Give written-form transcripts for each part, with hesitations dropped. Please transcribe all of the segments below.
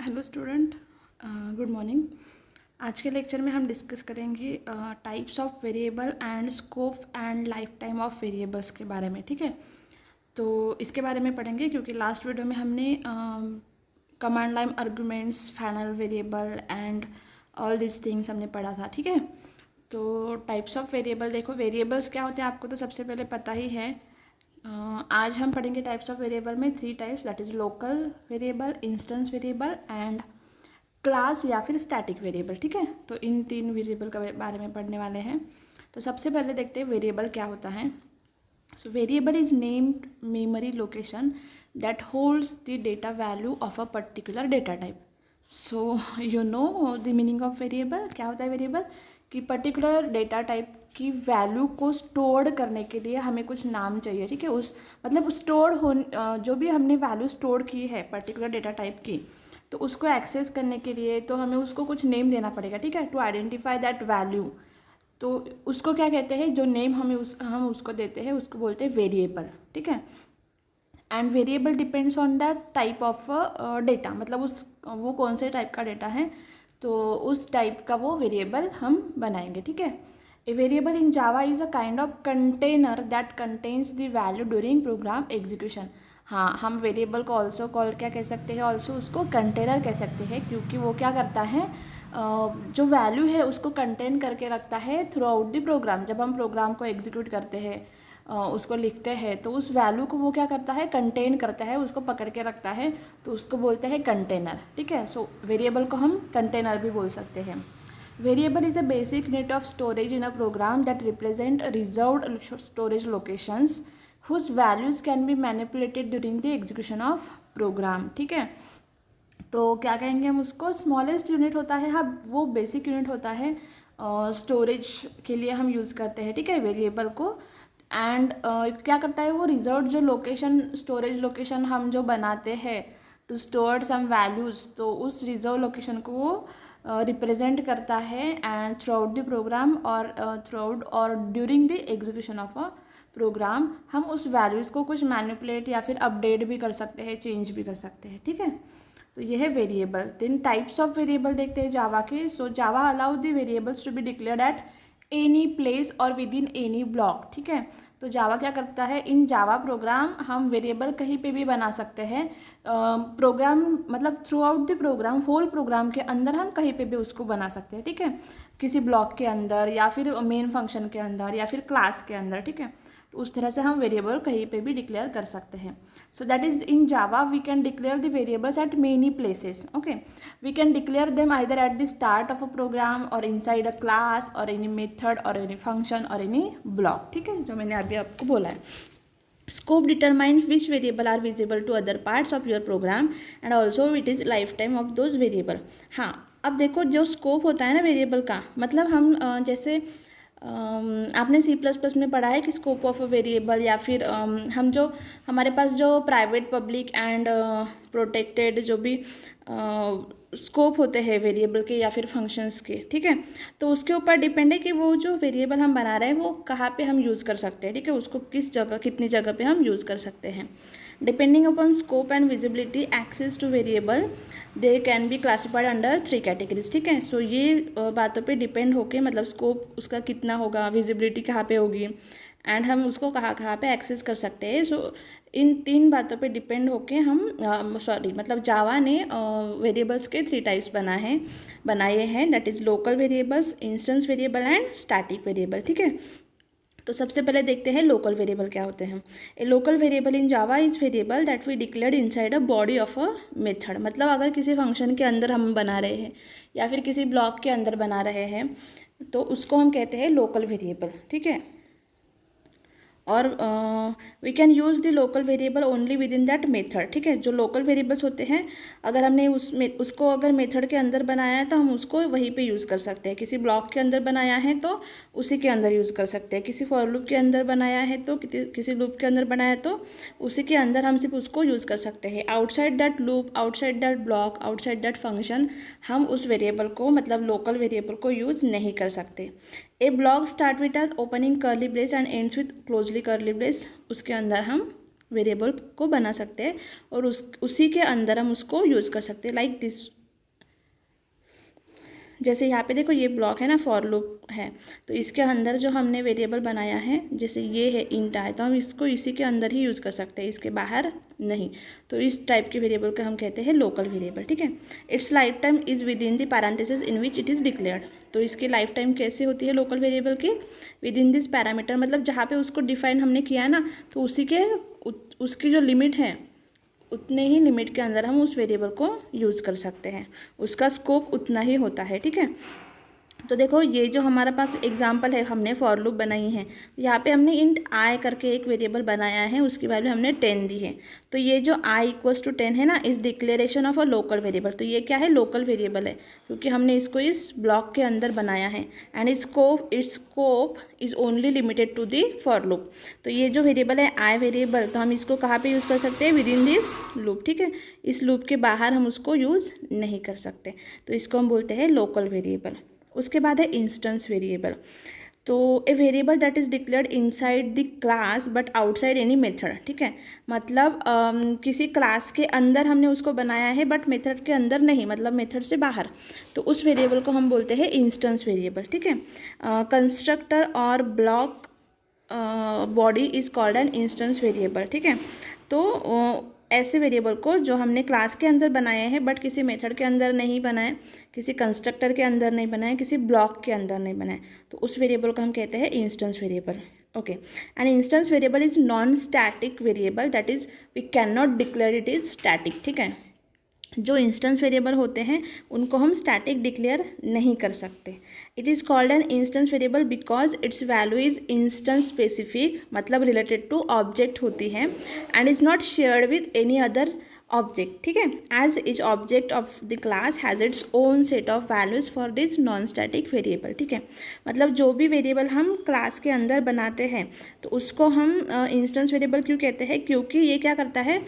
Hello student, good morning. आज के lecture में हम डिस्कस करेंगे types of variable and scope and life time of variables के बारे में। ठीक है, तो इसके बारे में पढ़ेंगे क्योंकि लास्ट वीडियो में हमने command line arguments, final variable and all this things हमने पढ़ा था। ठीक है, तो टाइप्स ऑफ वेरिएबल देखो, वेरिएबल्स क्या होते हैं आपको तो सबसे पहले पता ही है। आज हम पढ़ेंगे टाइप्स ऑफ वेरिएबल में 3 types, that is local variable, instance variable and class या फिर स्टैटिक वेरिएबल। ठीक है, तो इन 3 वेरिएबल के बारे में पढ़ने वाले हैं। तो सबसे पहले देखते हैं वेरिएबल क्या होता है। So variable is named memory location that holds the data value of a particular data type. So you know the meaning of variable. क्या होता है वेरिएबल कि पर्टिकुलर डेटा टाइप की वैल्यू को स्टोर करने के लिए हमें कुछ नाम चाहिए। ठीक है, उस मतलब स्टोर हो जो भी हमने वैल्यू स्टोर की है पर्टिकुलर डेटा टाइप की, तो उसको एक्सेस करने के लिए तो हमें उसको कुछ नेम देना पड़ेगा। ठीक है, टू आइडेंटिफाई दैट वैल्यू। तो उसको क्या कहते हैं, जो नेम हम उसको देते हैं उसको बोलते हैं वेरिएबल। ठीक है, and variable depends on that type of data, मतलब वो कौन से टाइप का डेटा है तो उस टाइप का वो वेरिएबल हम बनाएंगे। ठीक है, a variable in Java is a kind of container that contains the value during program execution. हाँ, हम वेरिएबल को ऑल्सो कॉल क्या कह सकते हैं, ऑल्सो उसको कंटेनर कह सकते हैं, क्योंकि वो क्या करता है, जो वैल्यू है उसको कंटेन करके रखता है थ्रू आउट द प्रोग्राम। जब हम प्रोग्राम को एग्जीक्यूट करते हैं, उसको लिखते हैं, तो उस वैल्यू को वो क्या करता है, कंटेन करता है, उसको पकड़ के रखता है, तो उसको बोलते हैं कंटेनर। ठीक है, सो वेरिएबल को हम कंटेनर भी बोल सकते हैं। Variable is a basic unit of storage in a program that represent reserved storage locations whose values can be manipulated during the execution of program. ठीक है, तो क्या कहेंगे हम उसको, स्मॉलेस्ट यूनिट होता है। हाँ, वो बेसिक यूनिट होता है, स्टोरेज के लिए हम यूज़ करते हैं। ठीक है, वेरिएबल को। एंड क्या करता है वो, रिजर्व जो लोकेशन, स्टोरेज लोकेशन हम जो बनाते हैं टू स्टोर सम वैल्यूज़, तो उस रिजर्व लोकेशन को वो रिप्रेजेंट करता है and throughout the program और थ्रू आउट और during the execution of a program हम उस वैल्यूज़ को कुछ मैनिपुलेट या फिर अपडेट भी कर सकते हैं, चेंज भी कर सकते हैं। ठीक है, तो ये है variable. Then types of variable देखते हैं जावा के। So Java allow the variables to be declared at any place और विद इन एनी ब्लॉक। ठीक है, तो जावा क्या करता है, इन जावा प्रोग्राम हम वेरिएबल कहीं पे भी बना सकते हैं। प्रोग्राम मतलब throughout the program, whole program के अंदर हम कहीं पे भी उसको बना सकते हैं। ठीक है, किसी ब्लॉक के अंदर या फिर मेन फंक्शन के अंदर या फिर क्लास के अंदर। ठीक है, तो उस तरह से हम वेरिएबल कहीं पे भी डिक्लेयर कर सकते हैं। So that is in Java we can declare the variables at many places. Okay, we can declare them either at the start of a program और इनसाइड अ क्लास और एनी मेथड और any function और any block. ठीक है, जो मैंने अभी आपको बोला है। Scope determines which variable are visible to other parts of your program and also it is lifetime of those variable। हाँ, अब देखो जो स्कोप होता है ना वेरिएबल का, मतलब हम जैसे आपने C++ में पढ़ा है कि स्कोप ऑफ अ वेरिएबल, या फिर हम जो हमारे पास जो प्राइवेट, पब्लिक एंड प्रोटेक्टेड जो भी स्कोप होते हैं वेरिएबल के या फिर फंक्शंस के। ठीक है, तो उसके ऊपर डिपेंड है कि वो जो वेरिएबल हम बना रहे हैं वो कहाँ पे हम यूज़ कर सकते हैं। ठीक है, उसको किस जगह, कितनी जगह पे हम यूज़ कर सकते हैं। Depending upon scope and visibility access to variable they can be classified under 3 categories. ठीक है, सो ये बातों पे डिपेंड होके, मतलब स्कोप उसका कितना होगा, विजिबिलिटी कहाँ पे होगी एंड हम उसको कहाँ कहाँ पे एक्सेस कर सकते हैं। सो इन 3 बातों पे डिपेंड होके हम मतलब जावा ने वेरिएबल्स के 3 टाइप्स बनाए हैं, that is local variables, instance variable and static variable. ठीक है, तो सबसे पहले देखते हैं लोकल वेरिएबल क्या होते हैं। A local variable in Java is variable that we declared inside a body of a method. मतलब अगर किसी फंक्शन के अंदर हम बना रहे हैं या फिर किसी ब्लॉक के अंदर बना रहे हैं तो उसको हम कहते हैं लोकल वेरिएबल। ठीक है, और we can use the local variable only within that method. ठीक है, जो लोकल वेरिएबल्स होते हैं, अगर हमने उसको अगर मेथड के अंदर बनाया है तो हम उसको वहीं पे यूज़ कर सकते हैं। किसी ब्लॉक के अंदर बनाया है तो उसी के अंदर यूज़ कर सकते हैं। किसी फॉर लूप के अंदर बनाया है तो किसी लूप के अंदर बनाया है तो उसी के अंदर हम सिर्फ उसको यूज़ कर सकते हैं। Outside that loop, outside that block, outside that function हम उस वेरिएबल को, मतलब लोकल वेरिएबल को यूज़ नहीं कर सकते। A block start with an opening curly brace and ends with closely curly brace, उसके अंदर हम वेरिएबल को बना सकते हैं और उसी के अंदर हम उसको यूज़ कर सकते हैं, लाइक दिस। जैसे यहाँ पे देखो ये ब्लॉक है ना, फॉर लूप है, तो इसके अंदर जो हमने वेरिएबल बनाया है, जैसे ये है इंट है, तो हम इसको इसी के अंदर ही यूज़ कर सकते हैं, इसके बाहर नहीं। तो इस टाइप के वेरिएबल को हम कहते हैं लोकल वेरिएबल, ठीक है। It's life time is with in the parenthesis in which it is declared. तो इसकी लाइफ टाइम कैसे होती है लोकल वेरिएबल की? विद इन दिस पैरामीटर, मतलब जहाँ पे उसको डिफाइन हमने किया है ना, तो उसी के उसकी जो लिमिट है उतने ही लिमिट के अंदर हम उस वेरिएबल को यूज़ कर सकते हैं, उसका स्कोप उतना ही होता है, ठीक है। तो देखो ये जो हमारे पास एग्जांपल है, हमने फॉर लूप बनाई है, यहाँ पे हमने इंट आई करके एक वेरिएबल बनाया है, उसकी वैल्यू हमने 10 दी है। तो ये जो आई इक्वल्स टू 10 है ना, इस declaration of a local variable, तो ये क्या है? लोकल वेरिएबल है, क्योंकि हमने इसको इस ब्लॉक के अंदर बनाया है। And its scope is only limited to the for loop. तो ये जो वेरिएबल है आई वेरिएबल, तो हम इसको कहाँ पे यूज़ कर सकते हैं? विद इन दिस लूप, ठीक है। इस लूप के बाहर हम उसको यूज़ नहीं कर सकते, तो इसको हम बोलते हैं लोकल वेरिएबल। उसके बाद है इंस्टेंस वेरिएबल। तो a variable that is declared inside the class but outside any method, ठीक है। मतलब किसी क्लास के अंदर हमने उसको बनाया है बट मेथड के अंदर नहीं, मतलब मेथड से बाहर, तो उस वेरिएबल को हम बोलते हैं इंस्टेंस वेरिएबल, ठीक है। कंस्ट्रक्टर और block body is called an instance variable, ठीक है। तो ऐसे वेरिएबल को जो हमने क्लास के अंदर बनाए हैं बट किसी मेथड के अंदर नहीं बनाए, किसी कंस्ट्रक्टर के अंदर नहीं बनाए, किसी ब्लॉक के अंदर नहीं बनाए, तो उस वेरिएबल को हम कहते हैं instance variable. Okay, and instance variable is non static variable, that is we can not declare it is static, ठीक है। जो इंस्टेंस वेरिएबल होते हैं उनको हम स्टैटिक डिक्लेयर नहीं कर सकते। It is called an instance variable because its value is instance specific, मतलब रिलेटेड टू ऑब्जेक्ट होती है, and is not shared with any other object, ठीक है। As each object of the class has its own set of values for this non static variable, ठीक है। मतलब जो भी वेरिएबल हम क्लास के अंदर बनाते हैं तो उसको हम इंस्टेंस वेरिएबल क्यों कहते हैं? क्योंकि ये क्या करता है,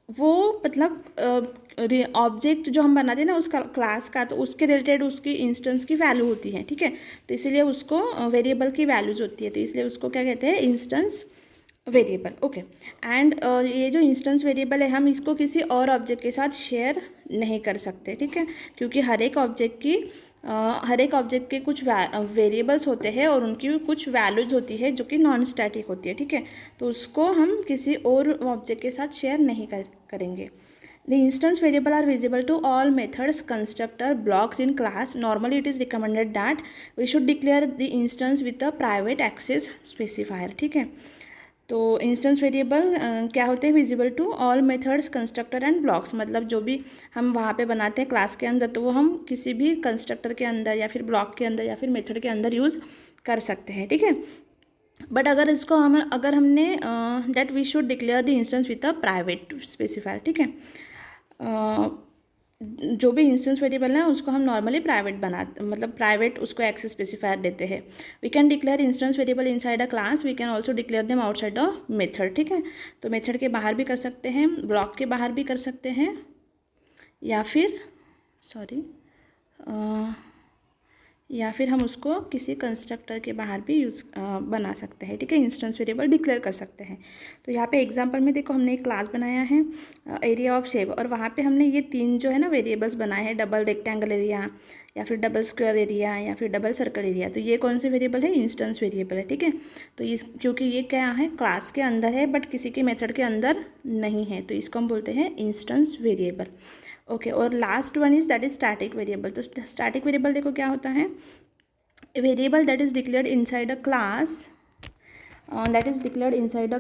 वो मतलब ऑब्जेक्ट जो हम बनाते हैं ना उसका क्लास का, तो उसके रिलेटेड उसकी इंस्टेंस की वैल्यू होती है, ठीक है। तो इसीलिए उसको वेरिएबल की वैल्यूज होती है, तो इसलिए उसको क्या कहते हैं? Instance variable. ओके, एंड ये जो इंस्टेंस वेरिएबल है हम इसको किसी और ऑब्जेक्ट के साथ शेयर नहीं कर सकते, ठीक है, क्योंकि हर एक ऑब्जेक्ट के कुछ वेरिएबल्स होते हैं और उनकी कुछ वैल्यूज होती है जो कि नॉन स्टैटिक होती है, ठीक है। तो उसको हम किसी और ऑब्जेक्ट के साथ शेयर नहीं करेंगे। The instance variable are visible to all methods, constructor, blocks in class. Normally, it is recommended that we should declare the instance with a private access specifier, ठीक है। तो इंस्टेंस वेरिएबल क्या होते हैं? Visible to all methods, constructor and blocks, मतलब जो भी हम वहाँ पे बनाते हैं क्लास के अंदर, तो वो हम किसी भी कंस्ट्रक्टर के अंदर या फिर ब्लॉक के अंदर या फिर मेथड के अंदर यूज़ कर सकते हैं, ठीक है। बट अगर हमने that we should declare the instance with a private specifier, ठीक है। जो भी इंस्टेंस वेरिएबल है उसको हम नॉर्मली प्राइवेट मतलब प्राइवेट उसको एक्सेस स्पेसिफायर देते हैं। We can declare instance variable inside a class, we can also declare them outside a method, ठीक है। तो मेथड के बाहर भी कर सकते हैं, ब्लॉक के बाहर भी कर सकते हैं, या फिर हम उसको किसी कंस्ट्रक्टर के बाहर भी बना सकते हैं, ठीक है। इंस्टेंस वेरिएबल डिक्लेयर कर सकते हैं। तो यहाँ पे एग्जांपल में देखो हमने एक क्लास बनाया है एरिया ऑफ शेप, और वहाँ पे हमने ये 3 जो है ना वेरिएबल्स बनाए हैं, डबल रेक्टेंगल एरिया या फिर डबल स्क्वायर एरिया या फिर डबल सर्कल एरिया। तो ये कौन से वेरिएबल है? इंस्टेंस वेरिएबल है, ठीक है। तो क्योंकि ये क्या है, क्लास के अंदर है बट किसी के मेथड के अंदर नहीं है, तो इसको हम बोलते हैं इंस्टेंस वेरिएबल। ओके, और last one is that is static variable. तो स्टैटिक वेरिएबल देखो क्या होता है, variable that is declared inside a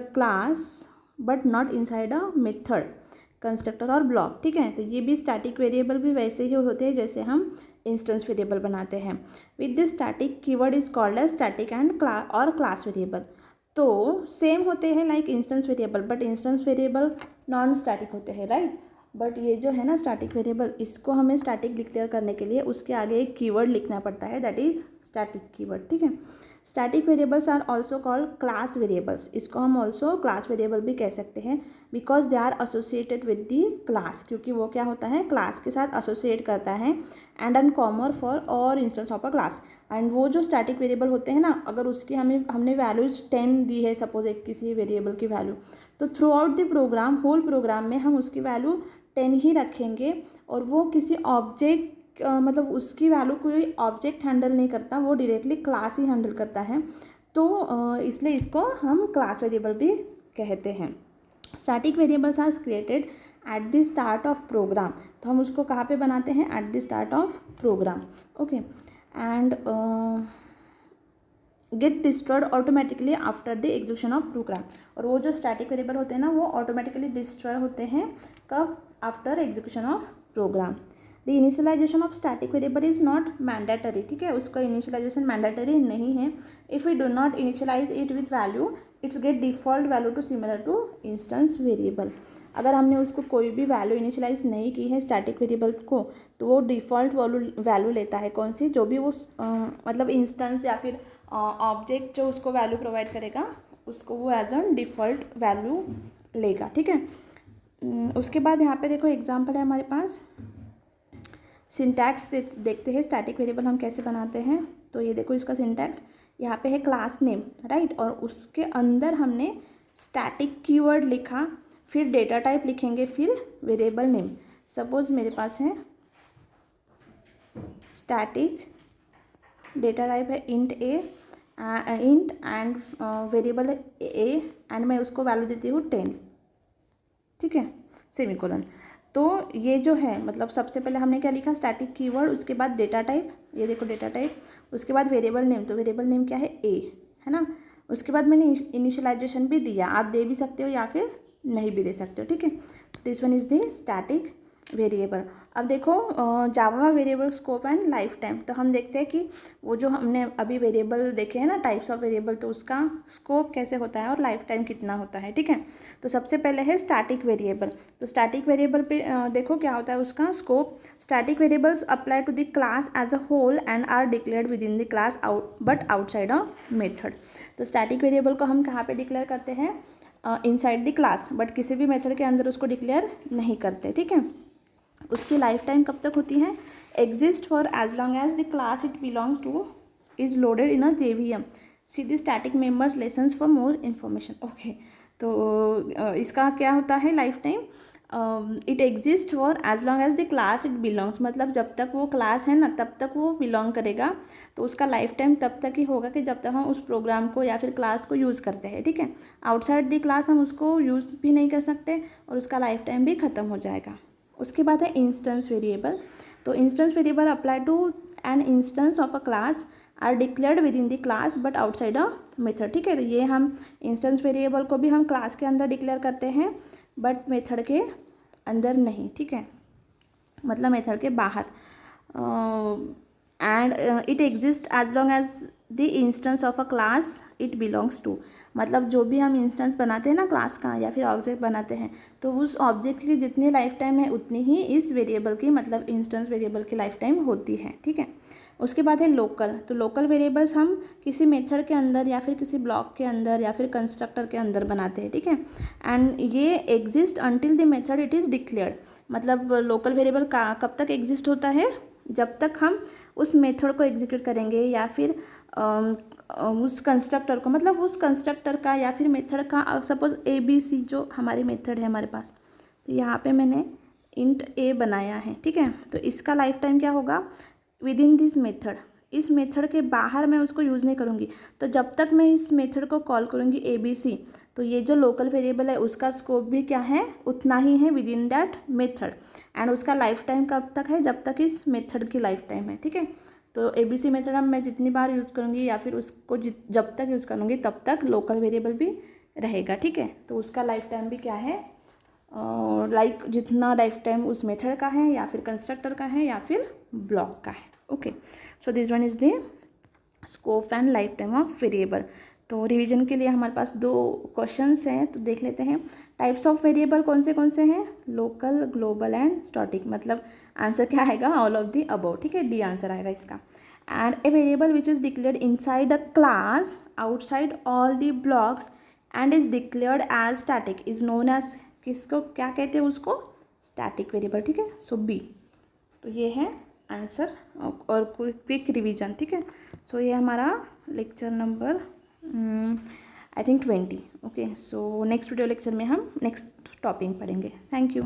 class but not inside a method, constructor और ब्लॉक, ठीक है। तो ये भी स्टैटिक वेरिएबल भी वैसे ही होते हैं जैसे हम इंस्टेंस वेरिएबल बनाते हैं। With this static keyword is called as static and class variable. तो सेम होते हैं like instance variable, but instance variable non static होते हैं, राइट। बट ये जो है ना स्टैटिक वेरिएबल, इसको हमें स्टैटिक डिक्लेयर करने के लिए उसके आगे एक कीवर्ड लिखना पड़ता है, दैट इज़ स्टैटिक कीवर्ड, ठीक है। Static variables are also called class variables, इसको हम ऑल्सो क्लास वेरिएबल भी कह सकते हैं, because they are associated with the class, क्योंकि वो क्या होता है, क्लास के साथ एसोसिएट करता है, एंड अनकॉमन फॉर और instance of a class. And वो जो स्टैटिक वेरिएबल होते हैं ना, अगर उसकी हमने वैल्यूज 10 दी है सपोज एक किसी वेरिएबल की वैल्यू, तो throughout the program, whole program में हम उसकी वैल्यू 10 ही रखेंगे, और वो किसी ऑब्जेक्ट मतलब उसकी वैल्यू कोई ऑब्जेक्ट हैंडल नहीं करता, वो डायरेक्टली क्लास ही हैंडल करता है, तो इसलिए इसको हम क्लास वेरिएबल भी कहते हैं। Static variables are created at the start of program, तो हम उसको कहाँ पे बनाते हैं, at the start of program, okay, and get destroyed automatically after the execution of program, और वो जो स्टैटिक वेरिएबल होते हैं ना, वो ऑटोमेटिकली डिस्ट्रॉय होते हैं कब, after execution of program. The initialization of static variable is not mandatory, ठीक है, उसका इनिशियलाइजेशन मैंडेटरी नहीं है। If we do not initialize it with value, its get default value to similar to instance variable. अगर हमने उसको कोई भी वैल्यू इनिशियलाइज नहीं की है स्टैटिक वेरिएबल को, तो वो डिफ़ॉल्ट वैल्यू लेता है, कौन सी, जो भी वो मतलब इंस्टेंस या फिर ऑब्जेक्ट जो उसको वैल्यू प्रोवाइड करेगा, उसको वो एज अ डिफ़ॉल्ट वैल्यू लेगा, ठीक है। उसके बाद यहाँ पे देखो एग्जाम्पल है हमारे पास, सिंटैक्स देखते हैं स्टैटिक वेरिएबल हम कैसे बनाते हैं। तो ये देखो इसका सिंटैक्स, यहाँ पे है क्लास नेम, राइट, और उसके अंदर हमने स्टैटिक कीवर्ड लिखा, फिर डेटा टाइप लिखेंगे, फिर वेरिएबल नेम। सपोज मेरे पास है स्टैटिक, डेटा टाइप है इंट एंड वेरिएबल है ए, एंड मैं उसको वैल्यू देती हूँ 10, ठीक है, सेमीकोलन। तो ये जो है मतलब सबसे पहले हमने क्या लिखा, स्टैटिक कीवर्ड, उसके बाद डेटा टाइप, ये देखो डेटा टाइप, उसके बाद वेरिएबल नेम, तो वेरिएबल नेम क्या है, ए, है ना। उसके बाद मैंने इनिशियलाइजेशन भी दिया, आप दे भी सकते हो या फिर नहीं भी दे सकते हो, ठीक है। तो this one is the static variable. अब देखो Java variable scope and lifetime, तो हम देखते हैं कि वो जो हमने अभी वेरिएबल देखे हैं ना, टाइप्स ऑफ वेरिएबल, तो उसका स्कोप कैसे होता है और लाइफ टाइम कितना होता है, ठीक है। तो सबसे पहले है स्टैटिक वेरिएबल। तो स्टैटिक वेरिएबल पे देखो क्या होता है उसका scope, static variables apply to the class as a whole and are declared within the class but outside a method. तो स्टैटिक वेरिएबल को हम कहाँ पे डिक्लेयर करते हैं, इनसाइड द क्लास, बट किसी भी मेथड के अंदर उसको डिक्लेयर नहीं करते, ठीक है। उसकी लाइफ टाइम कब तक होती है, exist for as long as the class it belongs to is loaded in a JVM, see the static members lessons for more information, okay. तो इसका क्या होता है lifetime, it exist for as long as the class it belongs, मतलब जब तक वो class है ना तब तक वो बिलोंग करेगा, तो उसका लाइफ टाइम तब तक ही होगा कि जब तक हम उस प्रोग्राम को या फिर क्लास को यूज़ करते हैं, ठीक है। आउटसाइड द क्लास हम उसको यूज़ भी नहीं कर सकते और उसका लाइफ टाइम भी ख़त्म हो जाएगा। उसके बाद है इंस्टेंस वेरिएबल। तो instance variable apply to an instance of a class are declared within the class but outside a method, ठीक है। तो ये हम इंस्टेंस वेरिएबल को भी हम क्लास के अंदर डिक्लेयर करते हैं बट मेथड के अंदर नहीं, ठीक है, मतलब मेथड के बाहर। And it exist as long as the instance of a class it belongs to, मतलब जो भी हम इंस्टेंस बनाते हैं ना क्लास का या फिर ऑब्जेक्ट बनाते हैं, तो उस ऑब्जेक्ट की जितनी लाइफ टाइम है उतनी ही इस वेरिएबल की, मतलब इंस्टेंस वेरिएबल की लाइफ टाइम होती है, ठीक है। उसके बाद है लोकल। तो लोकल वेरिएबल्स हम किसी मेथड के अंदर या फिर किसी ब्लॉक के अंदर या फिर कंस्ट्रक्टर के अंदर बनाते हैं, ठीक है। एंड ये exist until the method it is declared, मतलब लोकल वेरिएबल का कब तक एग्जिस्ट होता है, जब तक हम उस मेथड को एग्जीक्यूट करेंगे या फिर उस कंस्ट्रक्टर को, मतलब उस कंस्ट्रक्टर का या फिर मेथड का, सपोज ABC जो हमारी मेथड है हमारे पास, तो यहाँ पे मैंने इंट A बनाया है, ठीक है। तो इसका लाइफ टाइम क्या होगा, विद इन दिस मेथड, इस मेथड के बाहर मैं उसको यूज़ नहीं करूँगी, तो जब तक मैं इस मेथड को कॉल करूँगी ABC, तो ये जो लोकल वेरिएबल है उसका स्कोप भी क्या है, उतना ही है with in that method, and उसका लाइफ टाइम कब तक है, जब तक इस मेथड की लाइफ टाइम है, ठीक है। तो ABC मेथड हम मैं जितनी बार यूज़ करूँगी या फिर उसको जब तक यूज़ करूँगी तब तक लोकल वेरिएबल भी रहेगा, ठीक है। तो उसका लाइफ टाइम भी क्या है, लाइक जितना लाइफ टाइम उस मेथड का है या फिर कंस्ट्रक्टर का है या फिर ब्लॉक का है, okay. So this one is the scope and life time of variable. तो रिवीजन के लिए हमारे पास 2 क्वेश्चंस हैं, तो देख लेते हैं। टाइप्स ऑफ वेरिएबल कौन से हैं, लोकल, ग्लोबल एंड स्टैटिक, मतलब आंसर क्या आएगा, ऑल ऑफ दी अबव, ठीक है, डी आंसर आएगा इसका। And a variable which is declared inside a class outside all the blocks and is declared as static is known as, किसको क्या कहते हैं उसको, स्टैटिक वेरिएबल, ठीक है। सो बी, तो ये है आंसर और क्विक रिवीजन, ठीक है। सो ये हमारा lecture number I think 20। Okay, so next video lecture में हम नेक्स्ट टॉपिक पढ़ेंगे। Thank you.